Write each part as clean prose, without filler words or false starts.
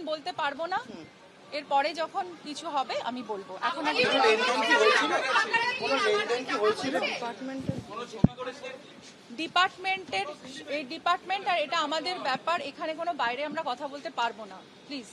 বলতে পারবো না, এরপরে যখন কিছু হবে আমি বলবো। এখন ডিপার্টমেন্টের এই ডিপার্টমেন্ট আর এটা আমাদের ব্যাপার, এখানে কোনো বাইরে আমরা কথা বলতে পারবো না, প্লিজ।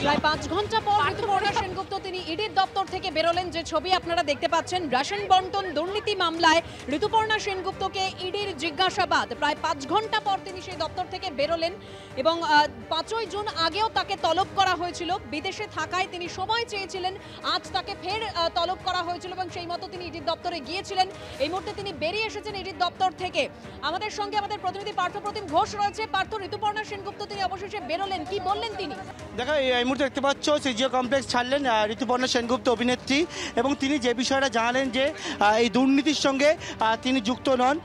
প্রায় 5 ঘন্টা পর ঋতুপর্ণা সেনগুপ্ত তিনি ইডির দপ্তর থেকে বেরোলেন। যে ছবি আপনারা দেখতে পাচ্ছেন, রেশন বন্টন দুর্নীতি মামলায় ঋতুপর্ণা সেনগুপ্তকে ইডির জিজ্ঞাসাবাদ। প্রায় 5 ঘন্টা পর তিনি সেই দপ্তর থেকে বেরোলেন এবং 5ই জুন আগেও তাকে তলব করা হয়েছিল। বিদেশে থাকায় তিনি সময় চেয়েছিলেন, আজ তাকে ফের তলব করা হয়েছিল এবং সেই মতো তিনি ইডির দপ্তরে গিয়েছিলেন। এই মুহূর্তে তিনি বেরিয়ে এসেছেন ইডির দপ্তর থেকে। আমাদের সঙ্গে আমাদের প্রতিনিধি পার্থপ্রতিম ঘোষ রয়েছে। পার্থ, ঋতুপর্ণা সেনগুপ্ত তিনি অবশেষে বেরোলেন, কি বললেন তিনি? দেখো, এই মুহূর্তে দেখতে পাচ্ছ সিজিও কমপ্লেক্স ছাড়লেন ঋতুপর্ণা সেনগুপ্ত অভিনেত্রী, এবং তিনি যে বিষয়টা জানালেন যে এই দুর্নীতির সঙ্গে তিনি যুক্ত নন।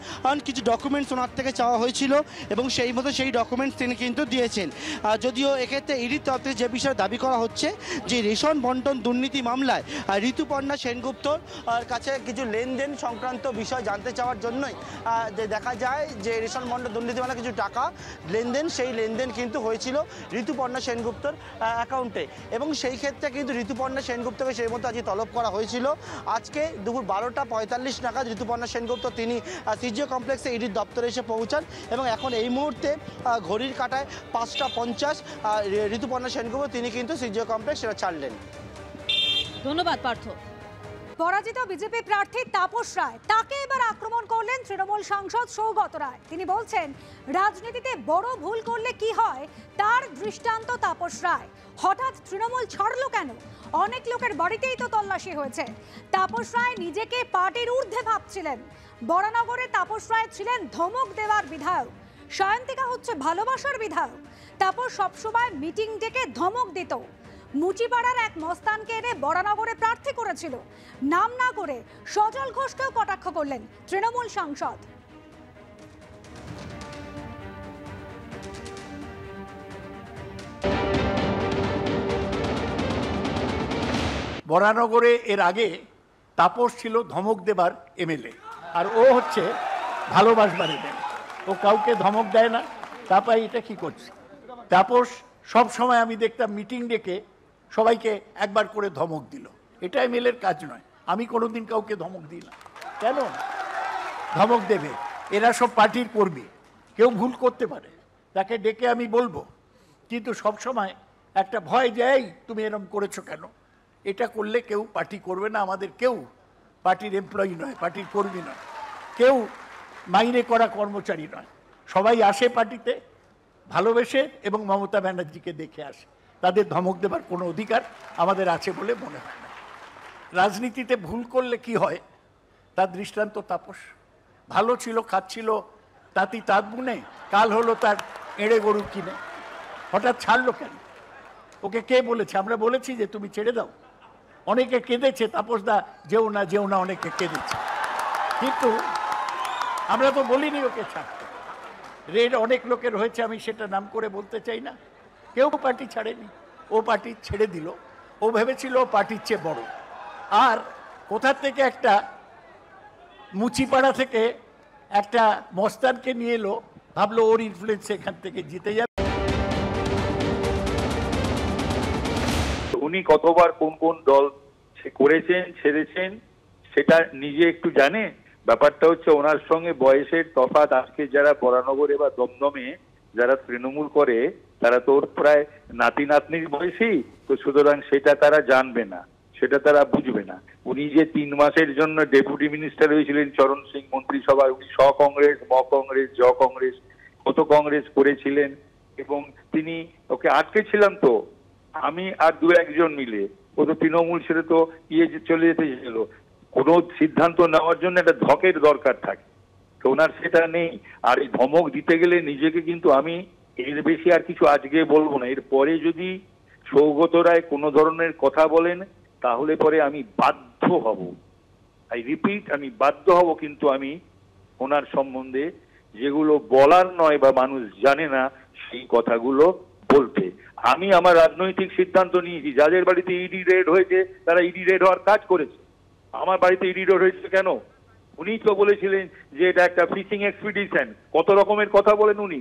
কিছু ডকুমেন্টস ওনার থেকে চাওয়া হয়েছিল এবং সেই মতো সেই ডকুমেন্টস তিনি কিন্তু দিয়েছেন। যদিও এক্ষেত্রে ইডির তরফ থেকে যে বিষয়ে দাবি করা হচ্ছে যে রেশন বন্টন দুর্নীতি মামলায় ঋতুপর্ণা সেনগুপ্তর কাছে কিছু লেনদেন সংক্রান্ত বিষয় জানতে চাওয়ার জন্যই যে দেখা যায় যে রেশন বন্টন দুর্নীতি মামলায় কিছু টাকা লেনদেন, সেই লেনদেন কিন্তু হয়েছিল ঋতুপর্ণা সেনগুপ্তর অ্যাকাউন্টে, এবং সেই ক্ষেত্রে কিন্তু ঋতুপর্ণা সেনগুপ্তকে সেই মতো আজকে তলব করা হয়েছিল। আজকে দুপুর 12:45 নাগাদ ঋতুপর্ণা সেনগুপ্ত তিনি সিজিও কমপ্লেক্সে ইডির দপ্তরে এসে পৌঁছান এবং এখন এই মুহূর্তে ঘড়ির কাঁটায় 5:50 ঋতুপর্ণা সেনগুপ্ত তিনি কিন্তু সিজিও কমপ্লেক্স সেটা ছাড়লেন। ধন্যবাদ পার্থ। পরাজিত বিজেপি প্রার্থী তাপস রায়, তাকে এবার আক্রমণ করলেন তৃণমূল সাংসদ সৌগত রায়। তিনি বলছেন, রাজনীতিতে বড় ভুল করলে কি হয় তার দৃষ্টান্ত তাপস রায়। হঠাৎ তৃণমূল ছাড়লো কেন? অনেক লোকের বাড়িতেই তো তল্লাশি হয়েছে। তাপস রায় নিজেকে পার্টির ঊর্ধ্বে ভাবছিলেন। বরানগরে তাপস রায় ছিলেন ধমক দেওয়ার বিধায়ক, সায়ন্তিকা হচ্ছে ভালোবাসার বিধায়ক। তাপস সবসময় মিটিং ডেকে ধমক দিত। মুচিপাড়ার এক মস্তানকে এনে বরানগরে প্রার্থী করেছিল। নাম না করে সজল ঘোষকেও কটাক্ষ করলেন তৃণমূল সাংসদ। বরানগরে এর আগে তাপস ছিল ধমক দেবার এমএলএ, আর ও হচ্ছে ভালোবাসবার এমএলএ। ও কাউকে ধমক দেয় না। তারপরে এটা কি করছে? তাপস সব সময় আমি দেখতাম মিটিং ডেকে সবাইকে একবার করে ধমক দিল। এটা এমএলএর কাজ নয়। আমি কোনোদিন কাউকে ধমক দিই না। কেন ধমক দেবে? এরা সব পার্টির কর্মী, কেউ ভুল করতে পারে, তাকে ডেকে আমি বলবো। কিন্তু সব সময় একটা ভয় যায়, তুমি এরকম করেছো কেন? এটা করলে কেউ পার্টি করবে না। আমাদের কেউ পার্টির এমপ্লয়ি নয়, পার্টির কর্মী নয়, কেউ মাইনে করা কর্মচারী নয়। সবাই আসে পার্টিতে ভালোবেসে এবং মমতা ব্যানার্জিকে দেখে আসে। তাদের ধমক দেবার কোনো অধিকার আমাদের আছে বলে মনে হয় না। রাজনীতিতে ভুল করলে কি হয় তার দৃষ্টান্ত তাপস। ভালো ছিল, খাচ্ছিল তাঁতি তাঁত বুনে, কাল হলো তার এঁড়ে গরু কিনে। হঠাৎ ছাড়লো কেন? ওকে কে বলেছে? আমরা বলেছি যে তুমি ছেড়ে দাও। অনেকে কেঁদেছে, তাপস দা যেও না যেও না, অনেকে কেঁদেছে, কিন্তু আমরা তো বলিনি ওকে ছাড়তে। রেড অনেক লোকের হয়েছে, আমি সেটা নাম করে বলতে চাই না। কেউ পার্টি ছাড়েনি, ও পার্টি ছেড়ে দিল। ও ভেবেছিল ও পার্টির চেয়ে বড়। আর কোথা থেকে একটা মুচিপাড়া থেকে একটা মস্তানকে নিয়ে এলো, ভাবলো ওর ইনফ্লুয়েন্স এখান থেকে জিতে যাবে। উনি কতবার কোন কোন দল করেছেন, ছেড়েছেন, সেটা নিজে একটু জানে। ব্যাপারটা হচ্ছে ওনার সঙ্গে বয়সের তফাৎ। আজকে যারা বরানগরে বা দমদমে যারা তৃণমূল করে তারা তো প্রায় নাতি নাতনির বয়সী, তো সুতরাং সেটা তারা জানবে না, সেটা তারা বুঝবে না। উনি যে 3 মাসের জন্য ডেপুটি মিনিস্টার হয়েছিলেন চরণ সিং মন্ত্রিসভায়, উনি কংগ্রেস, কংগ্রেস, কংগ্রেস, কত কংগ্রেস করেছিলেন, এবং তিনি ওকে আটকে ছিলাম তো আমি আর 2-1 মিলে। ও তো তৃণমূল ছেড়ে তো চলে যেতে ছিল। কোনো সিদ্ধান্ত নেওয়ার জন্য একটা ধকের দরকার থাকে, তো ওনার সেটা নেই। আর এই ধমক দিতে গেলে নিজেকে কিন্তু আমি এর বেশি আর কিছু আজকে বলবো না। এরপরে যদি সৌগত রায় কোনো ধরনের কথা বলেন তাহলে পরে আমি বাধ্য হব, আই রিপিট, আমি বাধ্য হব কিন্তু আমি ওনার সম্বন্ধে যেগুলো বলার নয় বা মানুষ জানে না সেই কথাগুলো বলতে। আমি আমার রাজনৈতিক সিদ্ধান্ত নিয়েছি। যাদের বাড়িতে ইডি রেড হয়েছে তারা ইডি রেড হওয়ার কাজ করেছে। আমার বাড়িতে ইডি রেড হয়েছে কেন? উনি তো বলেছিলেন যে এটা একটা ফিশিং এক্সপিডিশন, কত রকমের কথা বলেন উনি।